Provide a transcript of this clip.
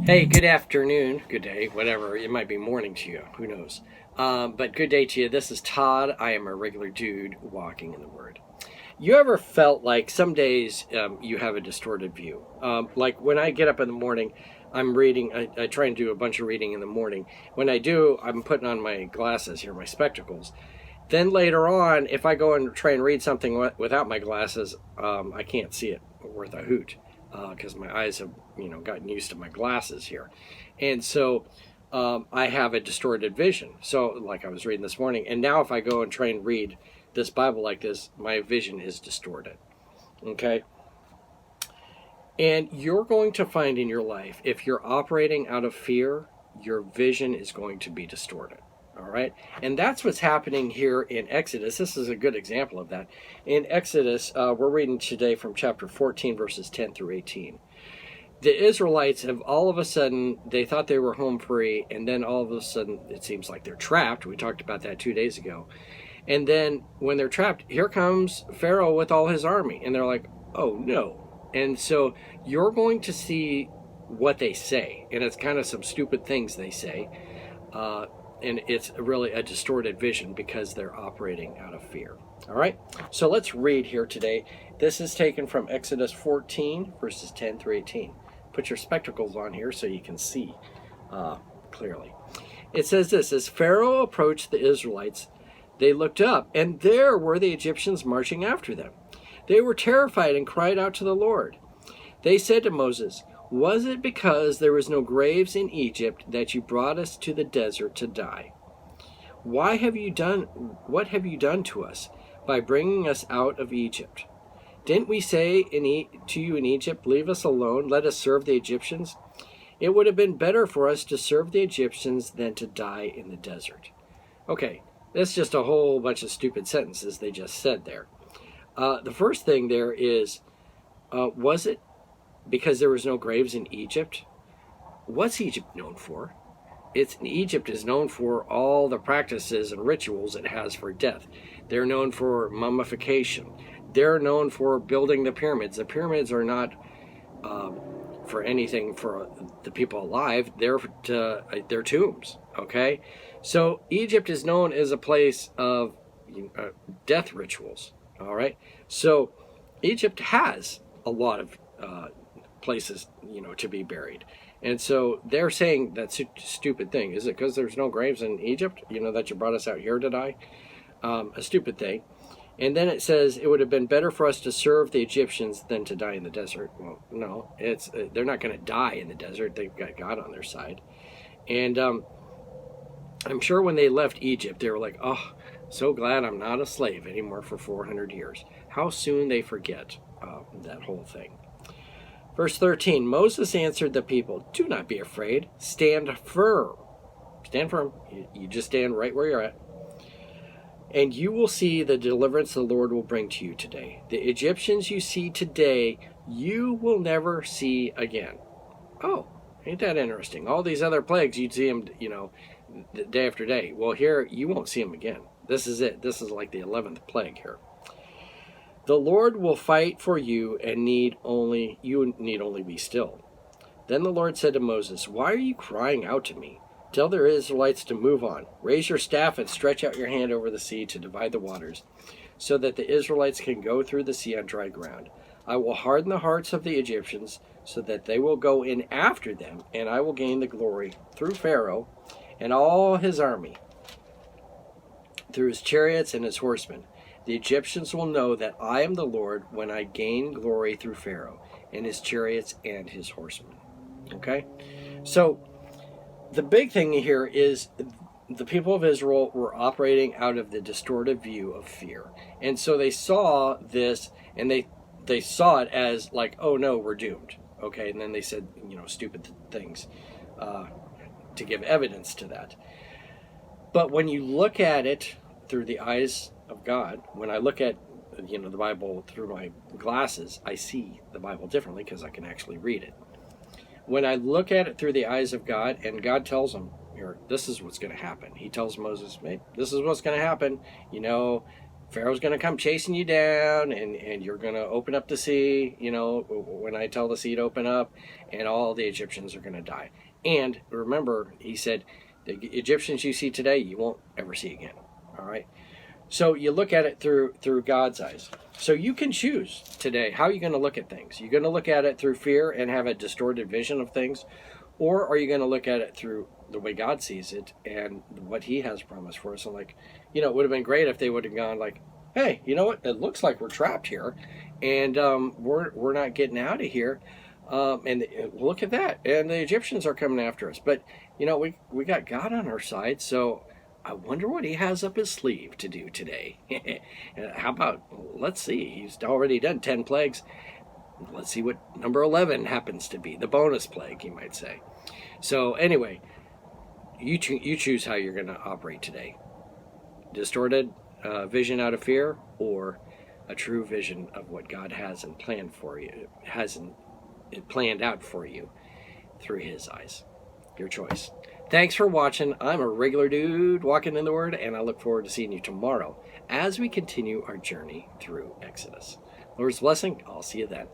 Hey, good afternoon, good day, whatever. It might be morning to you. Who knows? But good day to you. This is Todd. I am a regular dude walking in the Word. You ever felt like some days you have a distorted view? Like when I get up in the morning, I'm reading, I try and do a bunch of reading in the morning. When I do, I'm putting on my glasses here, my spectacles. Then later on, if I go and try and read something without my glasses, I can't see it worth a hoot because my eyes have, gotten used to my glasses here. And so I have a distorted vision. So, like I was reading this morning, and now if I go and try and read this Bible like this, my vision is distorted. Okay? And you're going to find in your life, if you're operating out of fear, your vision is going to be distorted. All right. And that's what's happening here in Exodus. This is a good example of that. In Exodus, we're reading today from chapter 14, verses 10 through 18. The Israelites have all of a sudden, they thought they were home free, and then all of a sudden it seems like they're trapped. We talked about that 2 days ago. And then when they're trapped, here comes Pharaoh with all his army. And they're like, oh no. And so you're going to see what they say. And it's kind of some stupid things they say. And it's really a distorted vision because they're operating out of fear. All right, so let's read here today. This is taken from Exodus 14, verses 10 through 18. Put your spectacles on here so you can see clearly. It says this: as Pharaoh approached the Israelites, they looked up, and there were the Egyptians marching after them. They were terrified and cried out to the Lord. They said to Moses, was it because there was no graves in Egypt that you brought us to the desert to die? What have you done to us by bringing us out of Egypt? Didn't we say to you in Egypt, leave us alone, let us serve the Egyptians? It would have been better for us to serve the Egyptians than to die in the desert. Okay, that's just a whole bunch of stupid sentences they just said there. The first thing there is, was it because there was no graves in Egypt? What's Egypt known for? Egypt is known for all the practices and rituals it has for death. They're known for mummification. They're known for building the pyramids. The pyramids are not for anything for the people alive. They're tombs. Okay, so Egypt is known as a place of death rituals. All right, so Egypt has a lot of places, to be buried. And so they're saying that stupid thing. Is it because there's no graves in Egypt, that you brought us out here to die? A stupid thing. And then it says it would have been better for us to serve the Egyptians than to die in the desert. Well, no, they're not going to die in the desert. They've got God on their side. And I'm sure when they left Egypt, they were like, oh, so glad I'm not a slave anymore for 400 years. How soon they forget that whole thing. Verse 13, Moses answered the people, do not be afraid. Stand firm. Stand firm. You just stand right where you're at. And you will see the deliverance the Lord will bring to you today. The Egyptians you see today, you will never see again. Oh, ain't that interesting? All these other plagues, you'd see them, day after day. Well, here, you won't see them again. This is it. This is like the 11th plague here. The Lord will fight for you, and you need only be still. Then the Lord said to Moses, why are you crying out to me? Tell the Israelites to move on. Raise your staff and stretch out your hand over the sea to divide the waters, so that the Israelites can go through the sea on dry ground. I will harden the hearts of the Egyptians, so that they will go in after them, and I will gain the glory through Pharaoh and all his army, through his chariots and his horsemen. The Egyptians will know that I am the Lord when I gain glory through Pharaoh and his chariots and his horsemen. Okay? So, the big thing here is the people of Israel were operating out of the distorted view of fear. And so they saw this, and they saw it as like, oh no, we're doomed. Okay? And then they said, stupid things to give evidence to that. But when you look at it through the eyes of God, when I look at the Bible through my glasses, I see the Bible differently because I can actually read it. When I look at it through the eyes of God, and God tells them, here, this is what's going to happen. He tells Moses, hey, this is what's going to happen. Pharaoh's going to come chasing you down, and you're going to open up the sea, when I tell the sea to open up, and all the Egyptians are going to die. And remember, he said, the Egyptians you see today, you won't ever see again. All right? So you look at it through God's eyes. So you can choose today how you're going to look at things. You're going to look at it through fear and have a distorted vision of things, or are you going to look at it through the way God sees it and what he has promised for us? And it would have been great if they would have gone like, hey, you know what? It looks like we're trapped here, and we're not getting out of here. And look at that. And the Egyptians are coming after us. But, we got God on our side, so I wonder what he has up his sleeve to do today. How about, let's see, he's already done 10 plagues. Let's see what number 11 happens to be, the bonus plague, you might say. So anyway, you choose how you're going to operate today. Distorted vision out of fear, or a true vision of what God has and planned for you, planned out for you through his eyes. Your choice. Thanks for watching. I'm a regular dude walking in the Word, and I look forward to seeing you tomorrow as we continue our journey through Exodus. Lord's blessing. I'll see you then.